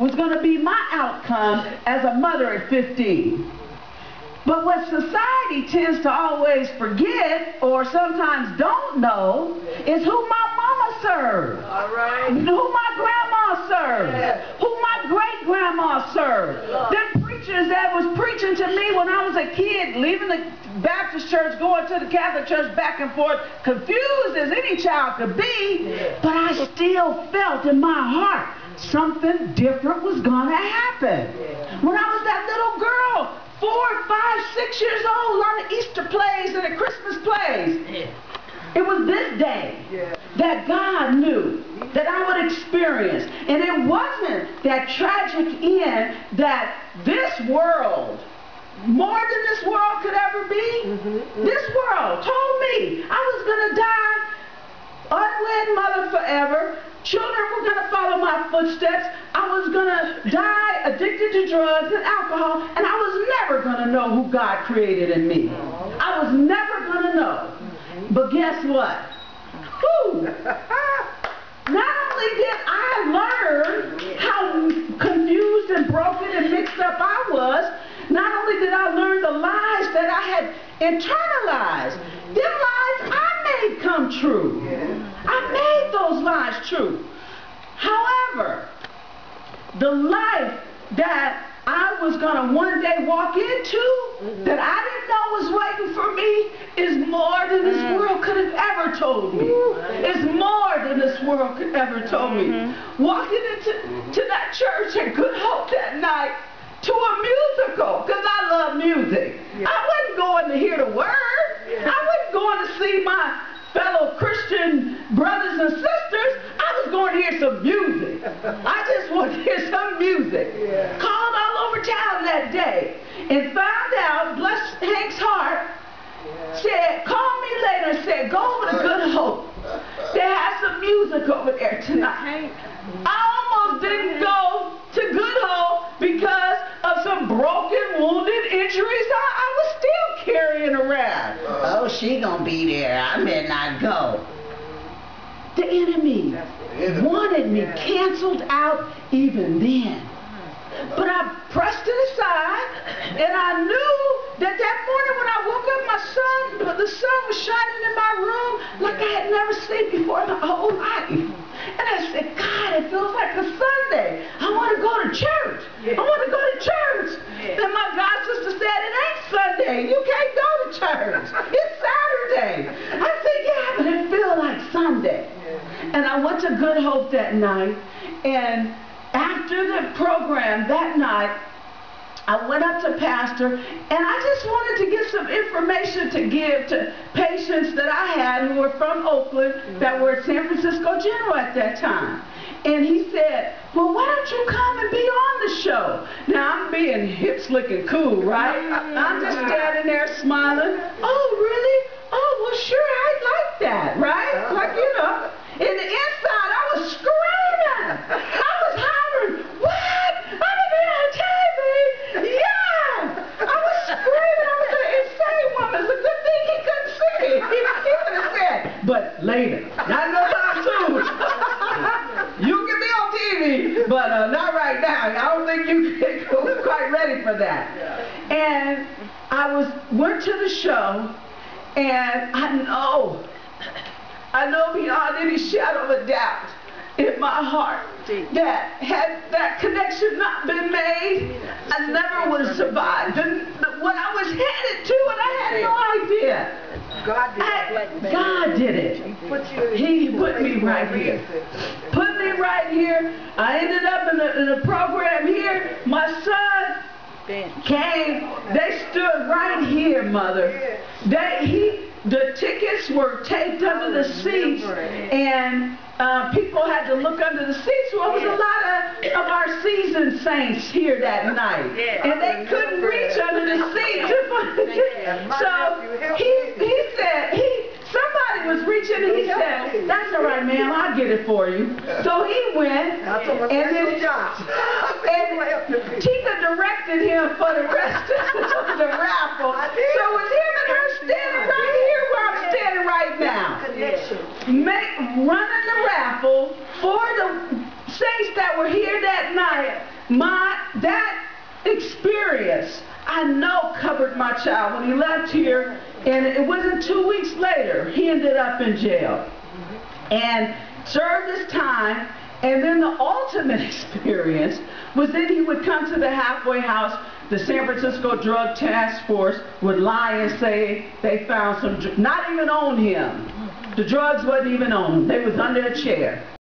was going to be my outcome as a mother at 15. But what society tends to always forget, or sometimes don't know, is who my mama served. All right. Who my grandma served. Yeah. Who my great-grandma served. Them preachers that was preaching to me when I was a kid, leaving the Baptist church, going to the Catholic church, back and forth, confused as any child could be, but I still felt in my heart something different was going to happen. When I was that little girl, 4, 5, 6 years old, a lot of Easter plays and the Christmas plays. It was this day that God knew that I would experience. And it wasn't that tragic end that this world, more than this world could ever be, this world told me I was going to die unwed mother forever. Children were going to follow my footsteps. I was going to die addicted to drugs and alcohol, and I was never going to know who God created in me. I was never going to know. But guess what? Whew. Not only did I learn how confused and broken and mixed up I was, not only did I learn the lies that I had internalized, them lies I made come true. I made those lies true. However, the life that I was going to one day walk into, that I didn't know was waiting for me, is more than this world could have ever told me. It's more than this world could ever told me. Walking into that church at Good Hope that night, to a musical, because I love music. I wasn't going to hear the word. I wasn't going to see my fellow Christian brothers and sisters. I was going to hear some music. I just wanted to hear some music. Called all over town that day and found out, bless Hank's heart, said, called me later and said, go over to Good Hope. They have some music over there tonight. I almost didn't go to Good Hope because of some broken, wounded injuries I was still carrying around. Oh, she gonna be there. I better not go. The enemy wanted me canceled out even then. But I pressed it aside, and I knew that that morning when I woke up, the sun was shining in my room like I had never seen before in my whole life. And I said, God, it feels like a Sunday. I want to go to church. I want to go to church. And my God sister said, it ain't Sunday. You can't go to church. It's Saturday. I said, yeah, but it feels like Sunday. And I went to Good Hope that night, and after the program that night, I went up to Pastor, and I just wanted to get some information to give to patients that I had who were from Oakland that were at San Francisco General at that time. And he said, well, why don't you come and be on the show? Now, I'm being hip, slick, and cool, right? I'm just standing there smiling. Oh, really? Oh, well, sure, I'd like that, right? Like, you know. In the inside, I was screaming. I was hollering, what? I'm going to be on TV. Yeah. I was screaming. I was an insane woman. It's a good thing he couldn't see me. He would have said, but later. Not no time soon. You can be on TV, but not right now. I don't think you quite ready for that. And I went to the show, and I know beyond any shadow of a doubt in my heart that had that connection not been made, I never would have survived. What I was headed to, and I had no idea. God did it. He put me right here. Put me right here. I ended up in a program here. My son came. They stood right here, Mother. The tickets were taped under the seats, and people had to look under the seats. Well, it was a lot of our seasoned saints here that night, and they couldn't reach under the seats. So he said, somebody was reaching, and he said, that's all right, ma'am, I'll get it for you. So he went, and then Tika directed him for the rest of the raffle. So it was him and her standing right here where I'm standing right now, running the raffle for the saints that were here that night, that experience, I know, covered my child. When he left here, and it wasn't 2 weeks later, he ended up in jail and served his time. And then the ultimate experience was then he would come to the halfway house. The San Francisco Drug Task Force would lie and say they found some, not even on him. The drugs wasn't even on him. They was under a chair.